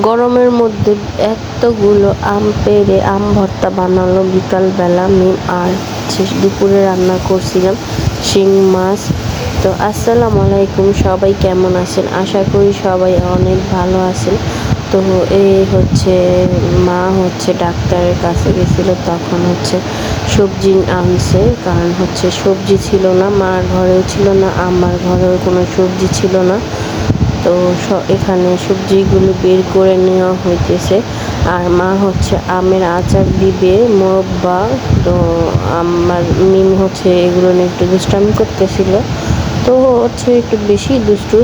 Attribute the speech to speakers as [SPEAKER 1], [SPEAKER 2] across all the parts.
[SPEAKER 1] গরমের মধ্যে এতগুলো আম পেড়ে আম ভর্তা বানালো বিকালবেলা মিম। আর দুপুরে রান্না করছিলাম শিং মাছ। তো আসসালামু আলাইকুম, সবাই কেমন আছেন? আশা করি সবাই অনেক ভালো আছেন। তো এই হচ্ছে মা হচ্ছে ডাক্তারের কাছে গেছিলো, তখন হচ্ছে সবজি আনছে, কারণ হচ্ছে সবজি ছিল না, মার ঘরেও ছিল না, আমার ঘরেও কোনো সবজি ছিল না। তো এখানে সবজিগুলো বের করে নেওয়া হইতেছে। আর মা হচ্ছে আমের আচার দিবে, মোরব্বা। তো আমার মিম হচ্ছে এগুলো নিয়ে একটু দুষ্টামি করতেছিল। তো হচ্ছে একটু বেশি দুষ্টু,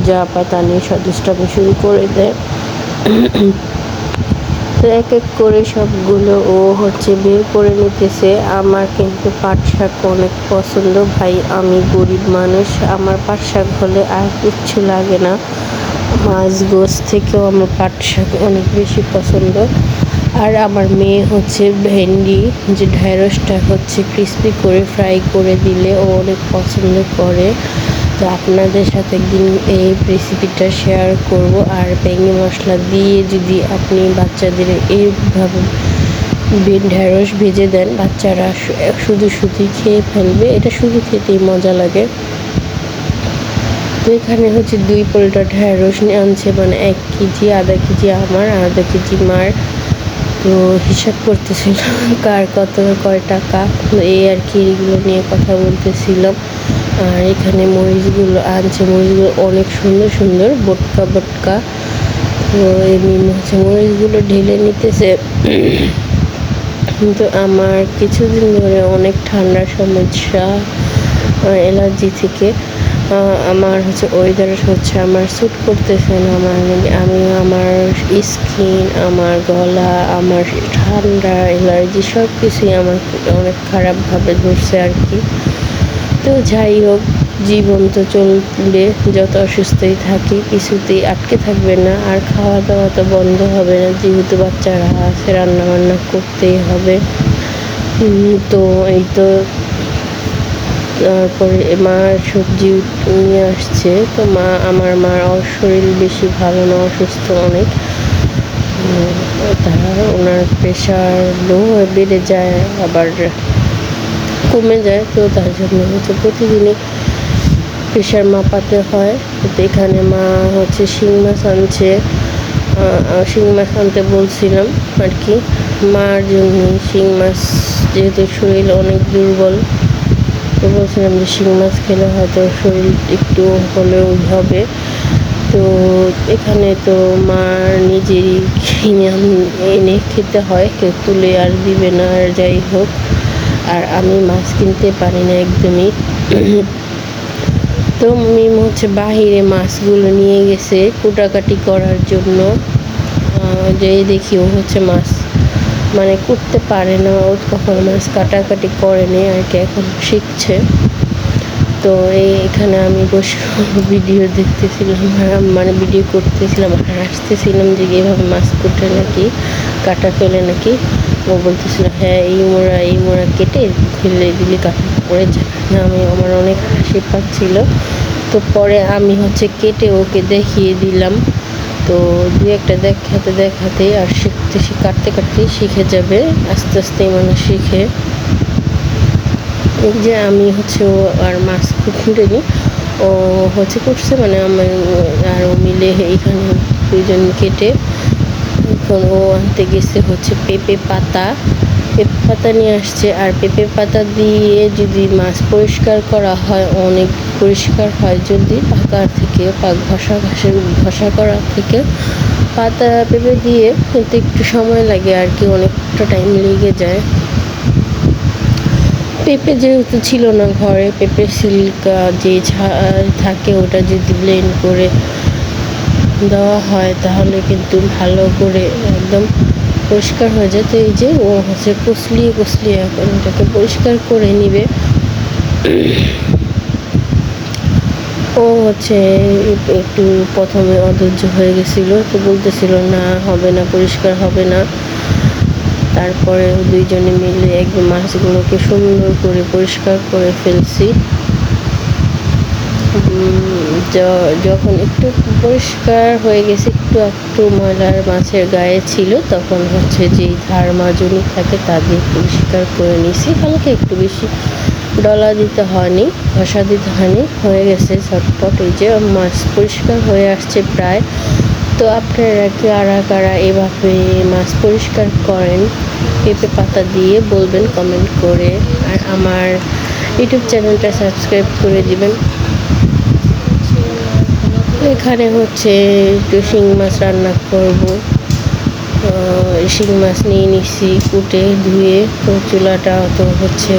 [SPEAKER 1] যা পায় তা নিয়ে দুষ্টামি শুরু করে দেয়। তো এক এক করে সবগুলো ও হচ্ছে বের করে নিতেছে। আমার কিন্তু পাট শাক অনেক পছন্দ ভাই, আমি গরিব মানুষ, আমার পাট শাক হলে আর কিচ্ছু লাগে না। মাছ গোছ থেকেও আমার পাট শাক অনেক বেশি পছন্দ। আর আমার মেয়ে হচ্ছে ভেন্ডি, যে ঢেঁড়সটা হচ্ছে ক্রিস্পি করে ফ্রাই করে দিলে ও অনেক পছন্দ করে। তো আপনাদের সাথে একদিন এই রেসিপিটা শেয়ার করব। আর বেঙ্গি মশলা দিয়ে যদি আপনি বাচ্চাদের এইভাবে ঢেঁড়স ভেজে দেন, বাচ্চারা শুধু শুধুই খেয়ে ফেলবে। এটা শুধু খেতেই মজা লাগে। তো এখানে হচ্ছে 2 পোলটা ঢেঁড়স আনছে, মানে 1 কেজি, আধা কেজি আমার, আধা কেজি মার। তো হিসাব করতেছিল কার কয় টাকা, এই আর কি, এগুলো নিয়ে কথা বলতেছিলাম। আর এখানে মরিচগুলো আনছে, মরিচগুলো অনেক সুন্দর সুন্দর বটকা বটকা। তো এমনি হচ্ছে মরিচগুলো ঢেলে নিতেছে। কিন্তু আমার কিছুদিন ধরে অনেক ঠান্ডার সমস্যা, অ্যালার্জি থেকে আমার হচ্ছে ওয়েদার হচ্ছে আমার স্যুট করতেছে না। আমি আমার স্কিন, আমার গলা, আমার ঠান্ডা, অ্যালার্জি সব কিছুই আমার অনেক খারাপভাবে ধরছে আর কি। তো যাই হোক, জীবন তো চললে যত অসুস্থই থাকি কিছুতেই আটকে থাকবে না। আর খাওয়া দাওয়া তো বন্ধ হবে না, যেহেতু বাচ্চারা আছে, রান্না বান্না করতেই হবে। তো এই তো, তারপরে মা সবজি নিয়ে আসছে। তো আমার মার শরীর বেশি ভালো না, অসুস্থ অনেক। ওনার প্রেশার লো বেড়ে যায়, আবার কমে যায়। তো তার জন্য হচ্ছে প্রতিদিনই প্রেশার মাপাতে হয়। তো এখানে মা হচ্ছে শিং মাছ আনছে, শিং মাছ আনতে বলছিলাম আর কি মার জন্য। শিং মাছ যেহেতু শরীর অনেক দুর্বল, তো বলছিলাম যে শিং মাছ খেলে হয়তো শরীর একটু হলেও হবে। তো এখানে তো মার নিজেরই কিনে এনে খেতে হয়, কেউ তুলে আর দিবে না। আর যাই হোক, আর আমি মাছ কিনতে পারি না একদমই। তো মিম হচ্ছে বাহিরে মাছগুলো নিয়ে গেছে কুটাকাটি করার জন্য। যে দেখি ও হচ্ছে মাছ মানে করতে পারে না, ও কখনো মাছ কাটাকাটি করেনি আর কি, এখন শিখছে। তো এখানে আমি বসে ভিডিও দেখতেছিলাম, মানে ভিডিও করতেছিলাম, হাসতেছিলাম যে এভাবে মাছ কুটে নাকি, কাটা ফেলে নাকি। ও বলতেছিল হ্যাঁ, এই মোড়া কেটে ফেলে দিলে কাটা পড়ে যায় না। আমার অনেক হাসি পাচ্ছিল। তো পরে আমি হচ্ছে কেটে ওকে দেখিয়ে দিলাম। তো দু একটা দেখাতে আর কাটতে কাটতেই শিখে যাবে, আস্তে আস্তেই মানে শিখে। এই যে আমি হচ্ছে ও আর মাছ কুটে ও হচ্ছে করছে, মানে আমার আর ও মিলে এইখানে 2জন কেটে। এখন ও আনতে গেছে হচ্ছে পেঁপে পাতা নিয়ে আসছে। আর পেঁপে পাতা দিয়ে যদি মাছ পরিষ্কার করা হয়, অনেক পরিষ্কার হয় যদি ঘষা করা থেকে। পাতা পেঁপে দিয়ে কিন্তু একটু সময় লাগে আর কি, অনেকটা টাইম লেগে যায়। পেঁপে যেহেতু ছিল না ঘরে, পেঁপে সিল্কা যে থাকে ওটা যদি ব্লেন্ড করে দেওয়া হয় তাহলে কিন্তু ভালো করে একদম পরিষ্কার হয়ে যায়। তো এই যে ও হচ্ছে কষলিয়ে এখন এটাকে পরিষ্কার করে নিবে। ও হচ্ছে একটু প্রথমে অধৈর্য হয়ে গেছিলো, তো বলতেছিল না, হবে না, পরিষ্কার হবে না। তারপরে 2জনে মিলে একদম মাছগুলোকে সুন্দর করে পরিষ্কার করে ফেলছি। যখন একটু পরিষ্কার হয়ে গেছে, একটু একটু ময়লার মাছের গায়ে ছিল, তখন হচ্ছে যেই ধার মাজুনি থাকে তা দিয়ে পরিষ্কার করে নিছি। হালকা একটু বেশি ডলা দিতে হয়নি, ঘষা দিতে হয়নি, হয়ে গেছে ঝটপট। এই যে মাছ পরিষ্কার হয়ে আসছে প্রায়। তো আপনারা কারা কারা এভাবে মাছ পরিষ্কার করেন পেঁপে পাতা দিয়ে বলবেন কমেন্ট করে। আর আমার ইউটিউব চ্যানেলটা সাবস্ক্রাইব করে দিবেন। এখানে হচ্ছে একটু শিং মাছ রান্না করব। শিং মাছ নিয়ে নিচ্ছি কুটে ধুয়ে। তো চুলাটা তো হচ্ছে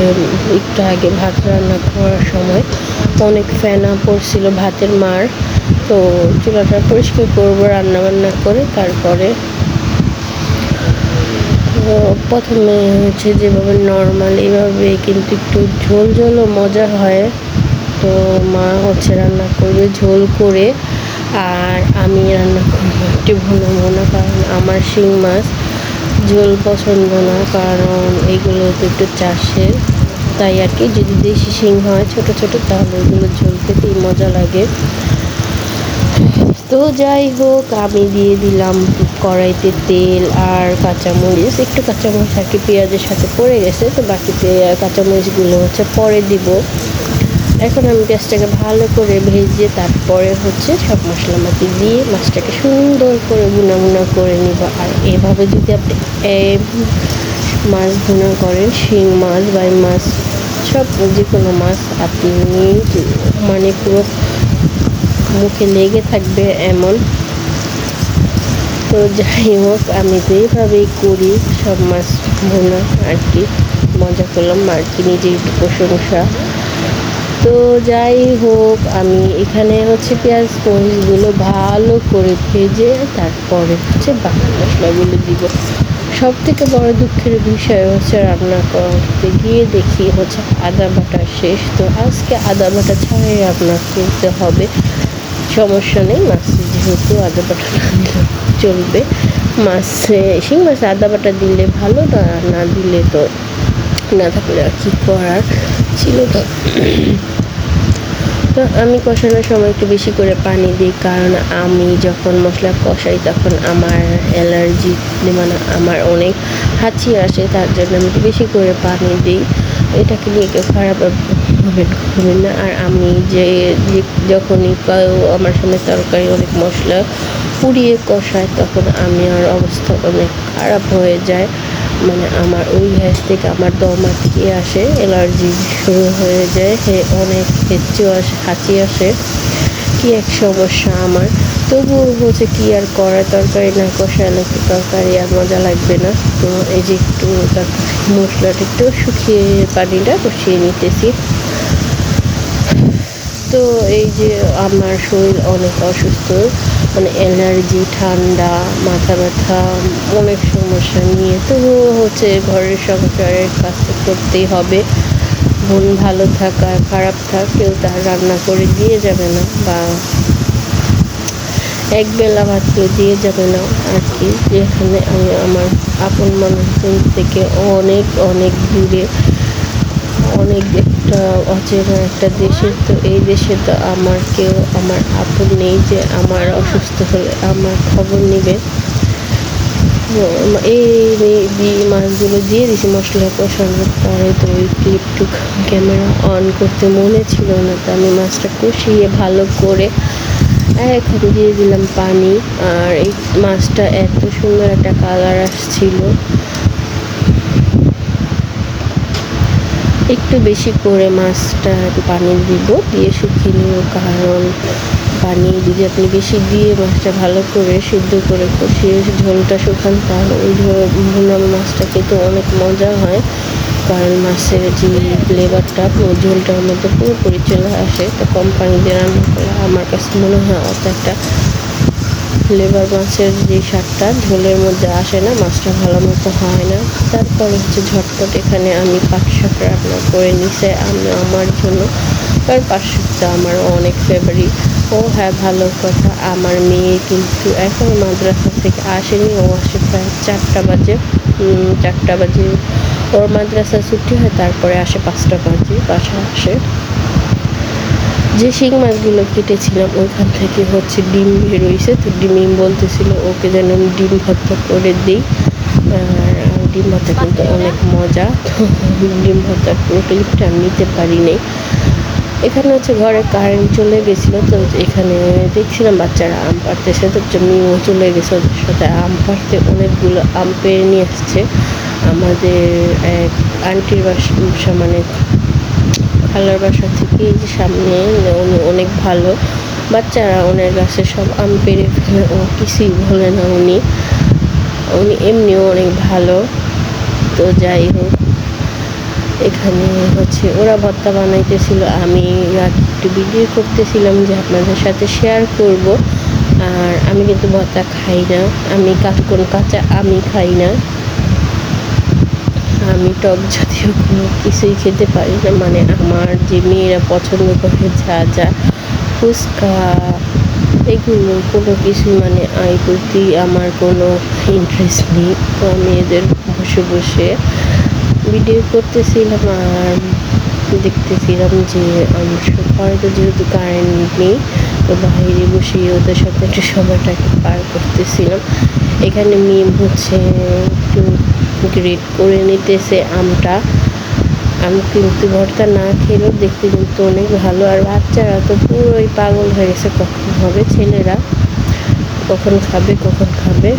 [SPEAKER 1] একটু আগে ভাত রান্না করার সময় অনেক ফেনা পড়ছিল ভাতের মার। তো চুলাটা পরিষ্কার করবো রান্না বান্না করে। তারপরে প্রথমে হচ্ছে যেভাবে নর্মাল এভাবে কিন্তু একটু ঝোল ঝোলও মজা হয়। তো মা হচ্ছে রান্না করবে ঝোল করে, আর আমি রান্না করবো একটু ভুনো ভুনো, কারণ আমার শিং মাছ ঝোল পছন্দ না, কারণ এইগুলো তো একটু চাষের, তাই আর কি। যদি দেশি শিং হয় ছোট ছোট তাহলে ওইগুলো ঝোল খেতেই মজা লাগে। তো যাই হোক, আমি দিয়ে দিলাম কড়াইতে তেল আর কাঁচামরিচ, একটু কাঁচামরিচ আর কি পেঁয়াজের সাথে পড়ে গেছে, তো বাকিতে কাঁচামরিচগুলো হচ্ছে পরে দিব। এখন আমি পেঁয়াজটাকে ভালো করে ভেজে তারপরে হচ্ছে সব মশলাপাতি দিয়ে মাছটাকে সুন্দর করে ভুনা ভুনা করে নিব। আর এভাবে যদি আপনি মাছ ভুনা করেন, শিং মাছ বাই মাছ সব যে কোনো মাছ, আপনি মানে পুরো মুখে লেগে থাকবে এমন। তো যাই হোক, আমি তো এইভাবেই করি সব মাছ ভুনা আর কি, মজা করলাম আর কি, নিজে একটু প্রশংসা। তো যাই হোক, আমি এখানে হচ্ছে পেঁয়াজ মরিচগুলো ভালো করে ভেজে তারপরে হচ্ছে বাকি মশলাগুলো দিব। সব থেকে বড় দুঃখের বিষয় হচ্ছে রান্না করতে গিয়ে দেখি হচ্ছে আদা বাটা শেষ। তো আজকে আদা বাটা ছাড়াই রান্না করতে হবে, সমস্যা নেই, মাছে যেহেতু আদা বাটা না দিলে চলবে। মাছে শিং মাছে আদা বাটা দিলে ভালো, না দিলে তো না থাকলে আর কি করার ছিল। তো আমি কষানোর সময় একটু বেশি করে পানি দিই, কারণ আমি যখন মশলা কষাই তখন আমার অ্যালার্জি, মানে আমার অনেক হাঁচি আসে, তার জন্য আমি একটু বেশি করে পানি দিই। এটাকে নিয়ে কেউ খারাপ করবেন না। আর আমি যখনই আমার সামনে তরকারি অনেক মশলা পুড়িয়ে কষায়, তখন আমি আর অবস্থা অনেক খারাপ হয়ে যায়, মানে আমার ওই গ্যাস থেকে আমার দম আটকে আসে, অ্যালার্জি শুরু হয়ে যায়, অনেক হাঁচি আসে, কি এক সমস্যা আমার। তবুও হচ্ছে কি আর করার, তরকারি না কষালে তো তরকারি আর মজা লাগবে না। তো এই যে একটু মশলাটা একটু শুকিয়ে পানিটা কষিয়ে নিতেছি। তো এই যে আমার শরীর অনেক অসুস্থ, মানে অ্যালার্জি, ঠান্ডা, মাথা ব্যথা, অনেক সমস্যা নিয়ে, তবুও হচ্ছে ঘরের সংসারের কাজ করতেই হবে। মন ভালো থাক আর খারাপ থাক, কেউ তার রান্না করে দিয়ে যাবে না, বা একবেলা ভাত কেউ দিয়ে যাবে না আর কি। যেখানে আমি আমার আপন মানুষজন থেকে অনেক অনেক দূরে, অনেক একটা অচেনা একটা দেশে, তো এই দেশে তো আমার কেউ আমার আপন নেই যে আমার অসুস্থ হলে আমার খবর নেবে। এই মাছগুলো দিয়ে দিয়েছি মশলা কষানোর পরে। তো একটু ক্যামেরা অন করতে মনে ছিল না, তো আমি মাছটা কষিয়ে ভালো করে এখন দিয়ে দিলাম পানি। আর এই মাছটা এত সুন্দর একটা কালার আসছিল, একটু বেশি করে মাছটা পানি দিব, দিয়ে শুকিয়ে নিব, কারণ পানি যদি আপনি বেশি দিয়ে মাছটা ভালো করে সিদ্ধ করে কষিয়ে ঝোলটা শুকান, তাহলে ওই ভুনা মাছটা খেতে অনেক মজা হয়, কারণ মাছের যে ফ্লেভারটা ঝোলটার মধ্যে পুরোপুরি চলে আসে। তো কম পানি দিয়ে রান্না করলে আমার কাছে মনে হয় অত একটা ফ্লেভার মাছের যে স্বাদটা ঝোলের মধ্যে আসে না, মাছটা ভালো মতো হয় না। তারপরে হচ্ছে ঝটপট এখানে আমি পাট শাক রান্না করে নিছে আমি আমার জন্য, কারণ পাট শাকটা আমার অনেক ফেভারিট। ও হ্যাঁ, ভালো কথা, আমার মেয়ে কিন্তু এখন মাদ্রাসা থেকে আসেনি, ও আসে প্রায় 4টা বাজে। 4টা বাজে ওর মাদ্রাসা ছুটি হয়, তারপরে আসে 5টা বাজে বাসা আসে। যে শিং মাছগুলো কেটেছিলাম ওইখান থেকে হচ্ছে ডিম বেরোইছে, তো ডিম বলতেছিল ওকে যেন আমি ডিম ভর্তা করে দিই। আর ডিম ভর্তা কিন্তু অনেক মজা, তো ডিম ভর্তার পুরো ক্লিপটা আমি নিতে পারি নাই। এখানে হচ্ছে ঘরে কারেন্ট চলে গেছিলো, তো এখানে দেখছিলাম বাচ্চারা আম পাড়তেছে, তো জমিও চলে গেছে ওদের সাথে আম পাড়তে। অনেকগুলো আম পেড়ে নিয়ে আসছে আমাদের এক আন্টির বাসা, মানে খালার বাসা থেকে। এই যে সামনে উনি অনেক ভালো, বাচ্চারা ওনার গাছে সব আম পেড়ে ফেলে, ও কিছুই বলে না। উনি এমনিও অনেক ভালো। তো যাই হোক, এখানে হচ্ছে ওরা ভর্তা বানাইতেছিল, আমি একটু ভিডিও করতেছিলাম যে আপনাদের সাথে শেয়ার করব। আর আমি কিন্তু ভর্তা খাই না, আমি কাঁচা আমি খাই না, আমি টক জাতীয় কোনো কিছুই খেতে পারি না। মানে আমার যে মেয়েরা পছন্দ করে যা যা ফুচকা এগুলো কোনো কিছু, মানে এই প্রতি আমার কোনো ইন্টারেস্ট নেই। তো আমি এদের বসে বসে ভিডিও করতেছিলাম আর দেখতেছিলাম যে ঘরে তো যেহেতু কারেন্ট নেই, তো বাইরে বসে ওদের সাথে একটু সময়টাকে পার করতেছিলাম। এখানে মিম হচ্ছে একটু গ্রেড করে নিতেছে আমটা। আম কিন্তু ভর্তা না খেলেও দেখতে কিন্তু অনেক ভালো। আর বাচ্চারা তো পুরোই পাগল হয়ে গেছে, কখন হবে, ছেলেরা কখন খাবে।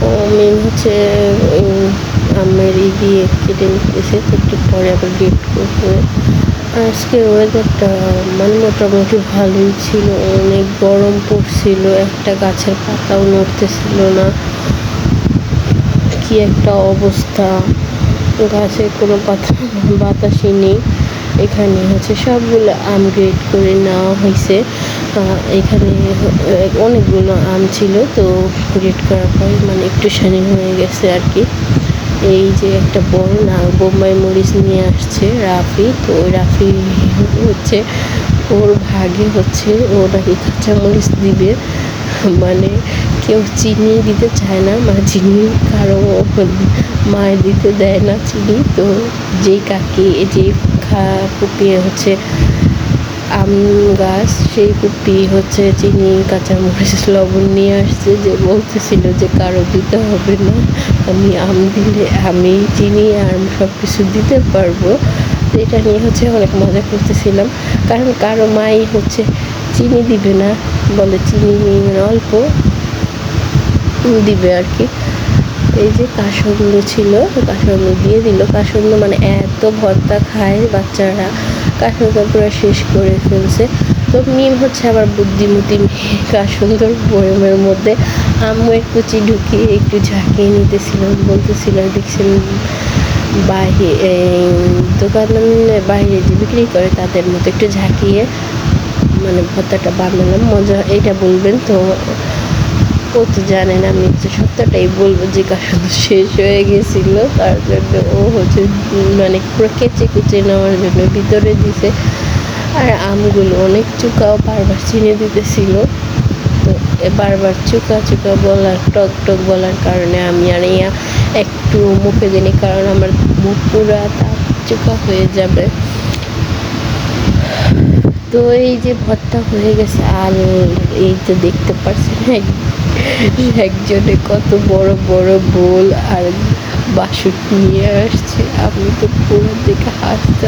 [SPEAKER 1] ও মিম হচ্ছে আমের দিয়ে কেটে নিতেছে, তো একটু পরে আবার গ্রেড করবে। আজকের ওয়েদারটা মানে মোটামুটি ভালোই ছিল, অনেক গরম পড়ছিল, একটা গাছের পাতাও নড়তেছিল না, কি একটা অবস্থা, গাছে কোনো বাতাসই নেই। এখানে হচ্ছে সবগুলো আম গ্রেড করে নেওয়া হয়েছে। এখানে অনেকগুলো আম ছিল, তো গ্রেড করার পর মানে একটু শানি হয়ে গেছে আর কি। এই যে একটা বড় বোম্বাই মরিচ নিয়ে আসছে রাফি, তো ওই রাফি হচ্ছে ওর ভাগে হচ্ছে ও নাকি কাঁচামরিচ দিবে, মানে কেউ চিনি দিতে চায় না, মানে চিনি কারো মায় দিতে দেয় না চিনি। তো যেই কাকি যেই পুপিয়ে হচ্ছে আম গাছ, সেই পুপি হচ্ছে চিনি কাঁচামরিচ লবণ নিয়ে আসছে, যে বলতেছিল যে কারো দিতে হবে না, আমি আম দিলে আমি চিনি আর সব কিছু দিতে পারবো। তো এটা নিয়ে হচ্ছে অনেক মজা করতেছিলাম, কারণ কারো মাই হচ্ছে চিনি দিবে না, বলে চিনি অল্প দিবে আর কি। এই যে কাসন্দ ছিল, কাসন্দ দিয়ে দিল। কাসন্দ মানে এত ভর্তা খায় বাচ্চারা, কাসন্দ পুরো শেষ করে ফেলছে। তো মিম হচ্ছে আবার বুদ্ধিমতী মেয়ে, কাসন্দর বয়মের মধ্যে আমের কুচি ঢুকিয়ে একটু ঝাঁকিয়ে নিতেছিল, বলতেছিল দেখছেন বাইরে দোকানের বাইরে যে বিক্রি করে তাদের মতো একটু ঝাঁকিয়ে মানে ভর্তাটা বানালাম, মজা এটা বলবেন। তো ও তো জানে না, আমি হচ্ছে সত্যটাই বলবো যে কারণ শেষ হয়ে গেছিল, তার জন্য ও হচ্ছে মানে পুরো কেচে কুচে নেওয়ার জন্য ভিতরে দিছে। আর আমগুলো অনেক চুকাও, বারবার চিনে দিতেছিল। তো বারবার চুকা বলার টক বলার কারণে আমি আর একটু মুখে দিই, কারণ আমার মুখ পুরা তাপ চুকা হয়ে যাবে। তো এই যে ভর্তা হয়ে গেছে, আর এই তো দেখতে পাচ্ছেন একজনে কত বড় বড় বোল আর বাসন নিয়ে আসছে, আমি তো পুরো দেখে হাসতে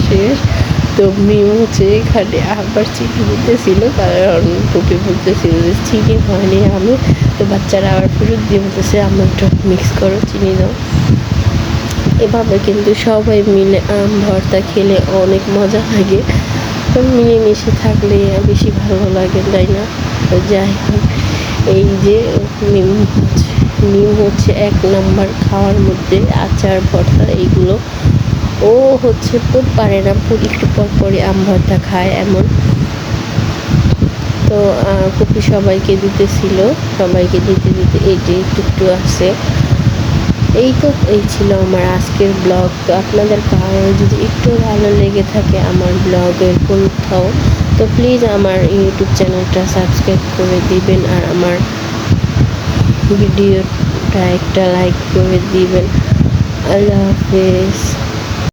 [SPEAKER 1] শেষ। তো মিম হচ্ছে এখানে আবার চিনি দিতেছিল, কারণ টুপি বলতেছিল যে চিনি হয়নি আমি। তো বাচ্চারা আবার ফেরত দিয়ে বলতেছে আমার একটু মিক্স করো, চিনি দাও। এভাবে কিন্তু সবাই মিলে আম ভর্তা খেলে অনেক মজা লাগে, তো মিলেমিশে থাকলে বেশি ভালো লাগে, তাই না? তো যাই হোক, এই যে নিম হচ্ছে 1 নাম্বার খাওয়ার মধ্যে, আচার ভর্তা এইগুলো ও হচ্ছে পারে না, একটু পরে আম ভর্তা খায় এমন। তো কপি সবাইকে দিতেছিল, সবাইকে দিতে এই যে একটু আছে। এই ছিল আমার আজকের ব্লগ। তো আপনাদের কারো যদি একটু ভালো লেগে থাকে আমার ব্লগের কোথাও, তো প্লিজ আমার ইউটিউব চ্যানেলটা সাবস্ক্রাইব করে দিবেন, আর আমার ভিডিওটা একটা লাইক করে দিবেন। আল্লাহ হাফেজ।